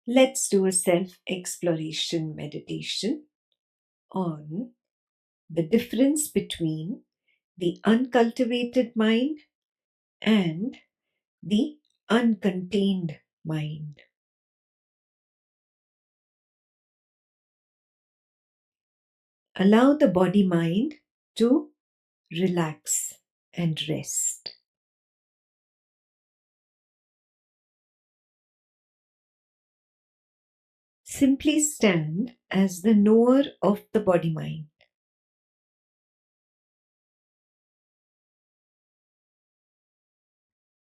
Let's do a self-exploration meditation on the difference between the uncultivated mind and the uncontained mind. Allow the body mind to relax and rest. Simply stand as the knower of the body mind.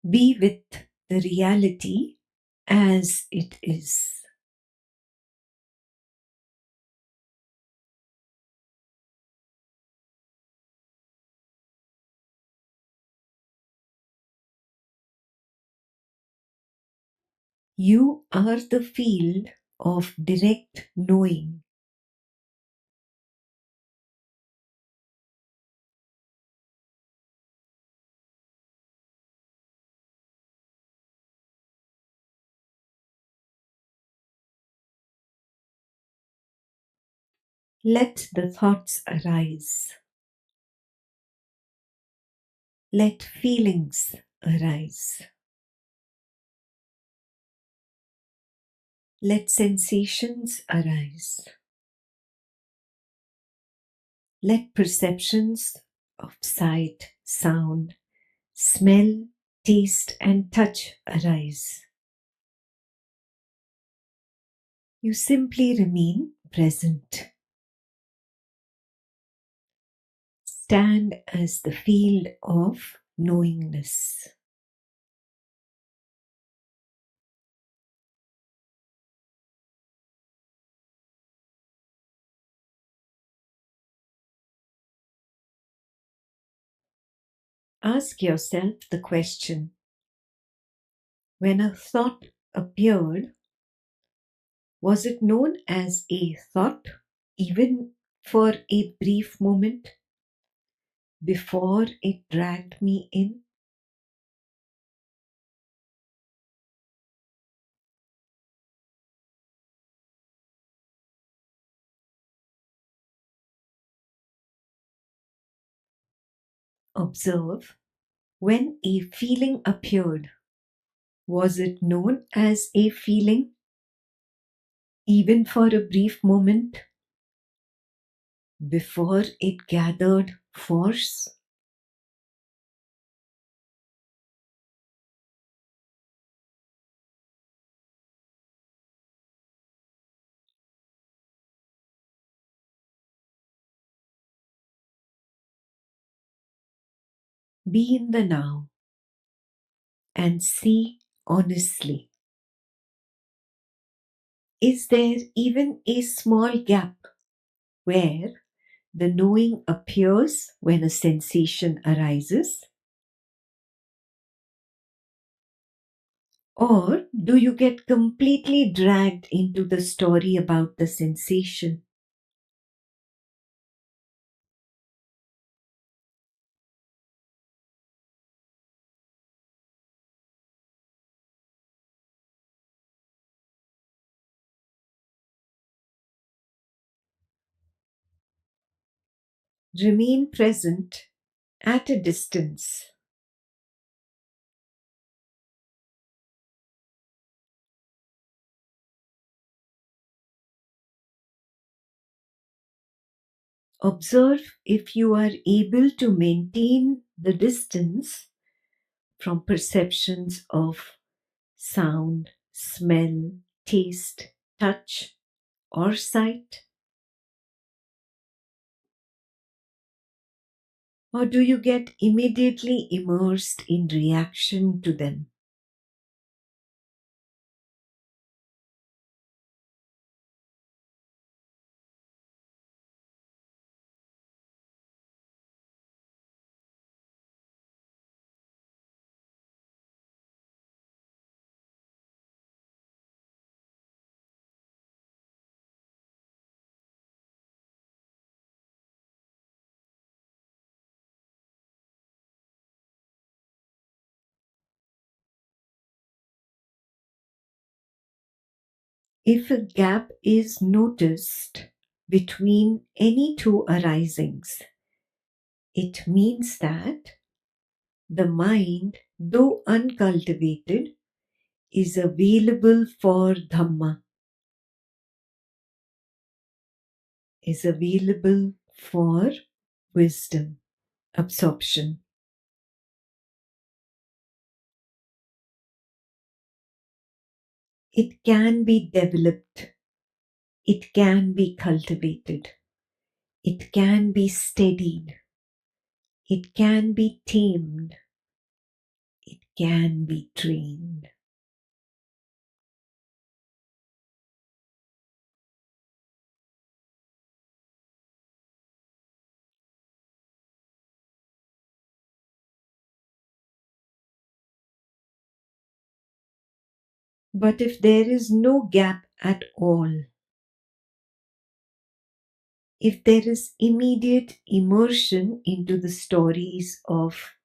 Be with the reality as it is. You are the field of direct knowing. Let the thoughts arise. Let feelings arise. Let sensations arise. Let perceptions of sight, sound, smell, taste, and touch arise. You simply remain present. Stand as the field of knowingness. Ask yourself the question: when a thought appeared, was it known as a thought, even for a brief moment, before it dragged me in? Observe: when a feeling appeared, was it known as a feeling, even for a brief moment, before it gathered force? Be in the now and see honestly. Is there even a small gap where the knowing appears when a sensation arises? Or do you get completely dragged into the story about the sensation? Remain present at a distance. Observe if you are able to maintain the distance from perceptions of sound, smell, taste, touch, or sight. Or do you get immediately immersed in reaction to them? If a gap is noticed between any two arisings, it means that the mind, though uncultivated, is available for Dhamma, is available for wisdom, absorption. It can be developed, it can be cultivated, it can be steadied, it can be tamed, it can be trained. But if there is no gap at all, if there is immediate immersion into the stories of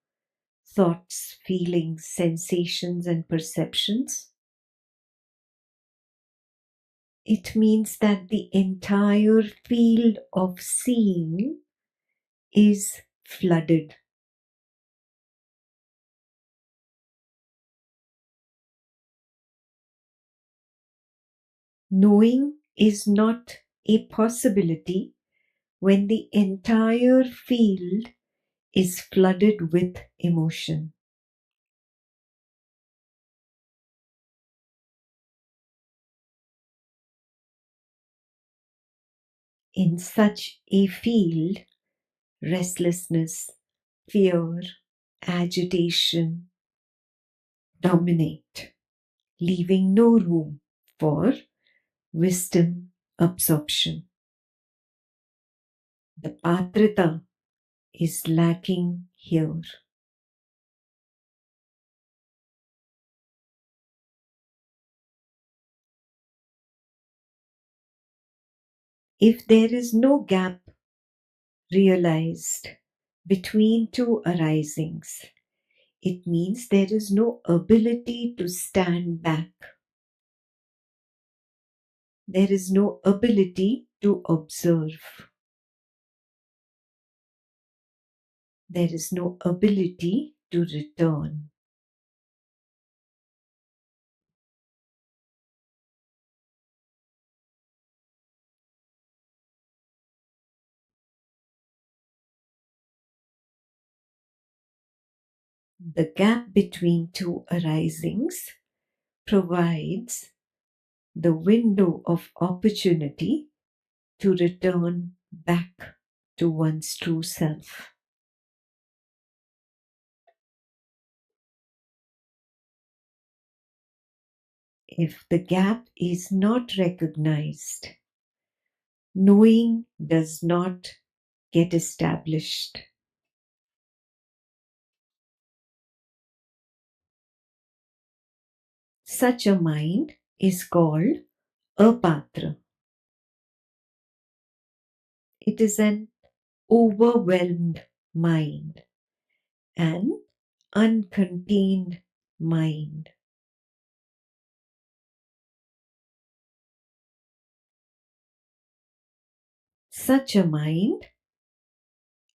thoughts, feelings, sensations, and perceptions, it means that the entire field of seeing is flooded. Knowing is not a possibility when the entire field is flooded with emotion. In such a field, restlessness, fear, agitation dominate, leaving no room for wisdom absorption. The patrita is lacking here. If there is no gap realized between two arisings, it means there is no ability to stand back. There is no ability to observe. There is no ability to return. The gap between two arisings provides the window of opportunity to return back to one's true self. If the gap is not recognized, knowing does not get established. Such a mind is called apatra. It is an overwhelmed mind, an uncontained mind. Such a mind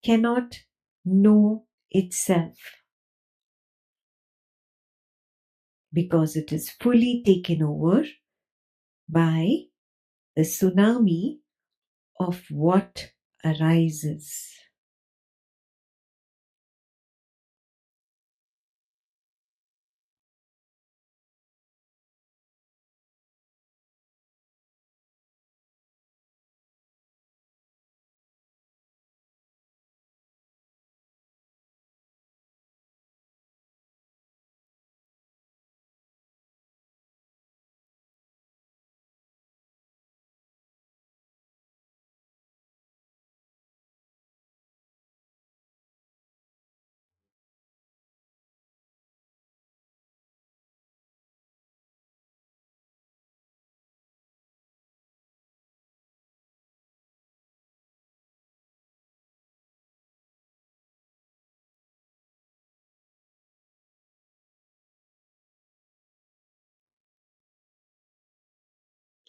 cannot know itself because it is fully taken over by the tsunami of what arises.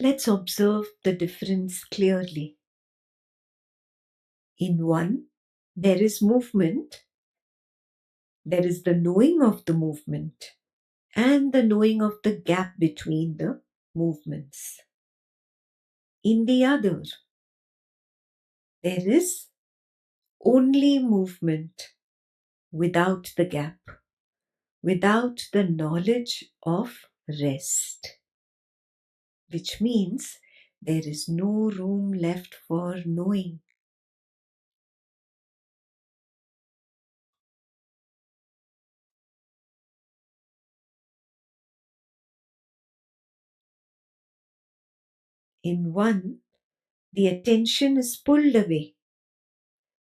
Let's observe the difference clearly. In one, there is movement, there is the knowing of the movement and the knowing of the gap between the movements. In the other, there is only movement without the gap, without the knowledge of rest, which means there is no room left for knowing. In one, the attention is pulled away,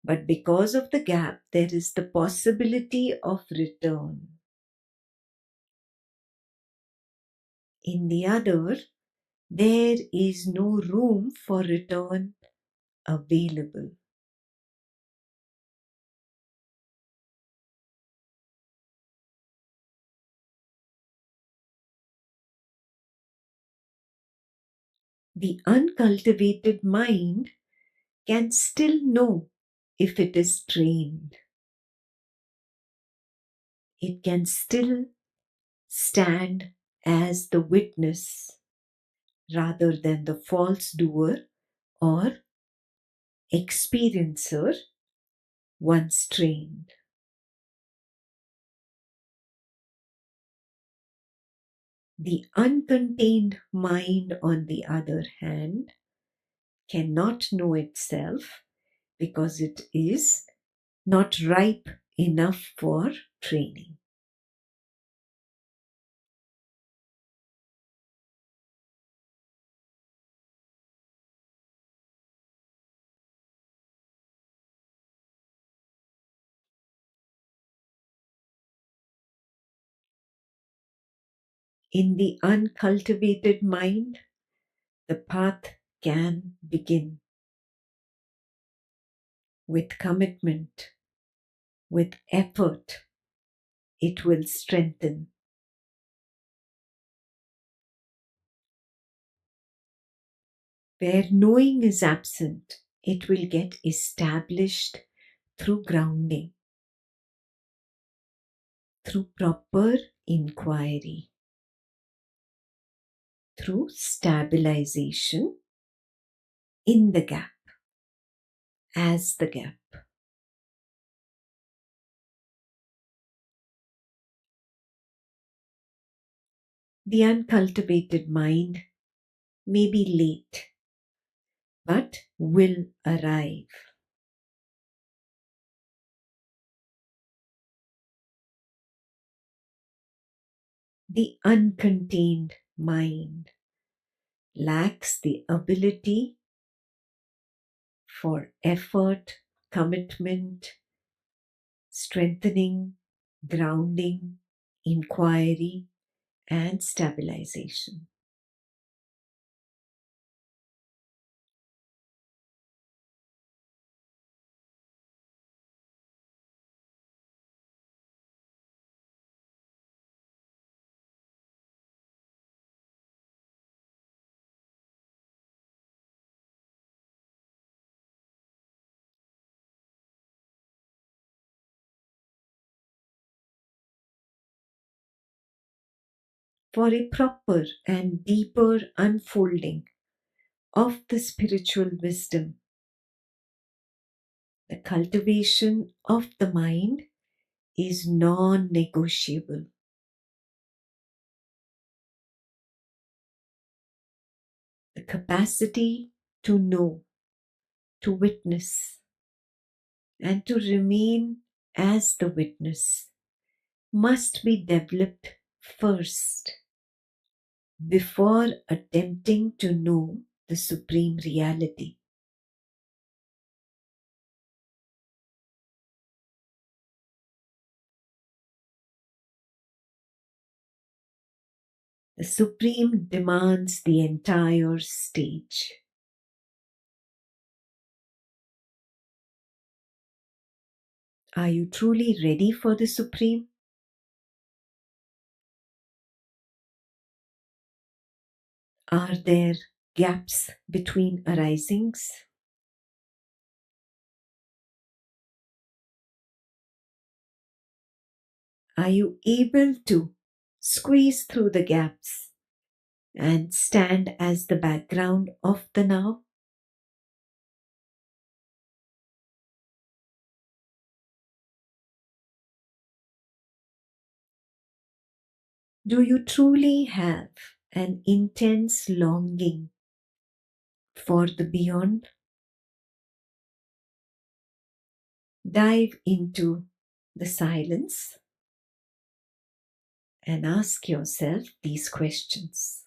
but because of the gap, there is the possibility of return. In the other, there is no room for return available. The uncultivated mind can still know if it is trained. It can still stand as the witness rather than the false doer or experiencer once trained. The uncontained mind, on the other hand, cannot know itself because it is not ripe enough for training. In the uncultivated mind, the path can begin with commitment, with effort. It will strengthen. Where knowing is absent, it will get established through grounding, through proper inquiry, through stabilization in the gap, as the gap. The uncultivated mind may be late, but will arrive. The uncontained mind lacks the ability for effort, commitment, strengthening, grounding, inquiry, and stabilization. For a proper and deeper unfolding of the spiritual wisdom, the cultivation of the mind is non negotiable. The capacity to know, to witness, and to remain as the witness must be developed first before attempting to know the supreme reality. The supreme demands the entire stage. Are you truly ready for the supreme? Are there gaps between arisings? Are you able to squeeze through the gaps and stand as the background of the now? Do you truly have an intense longing for the beyond? Dive into the silence and ask yourself these questions.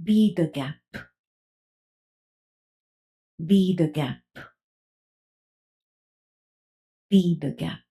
Be the gap. Be the gap. Be the gap.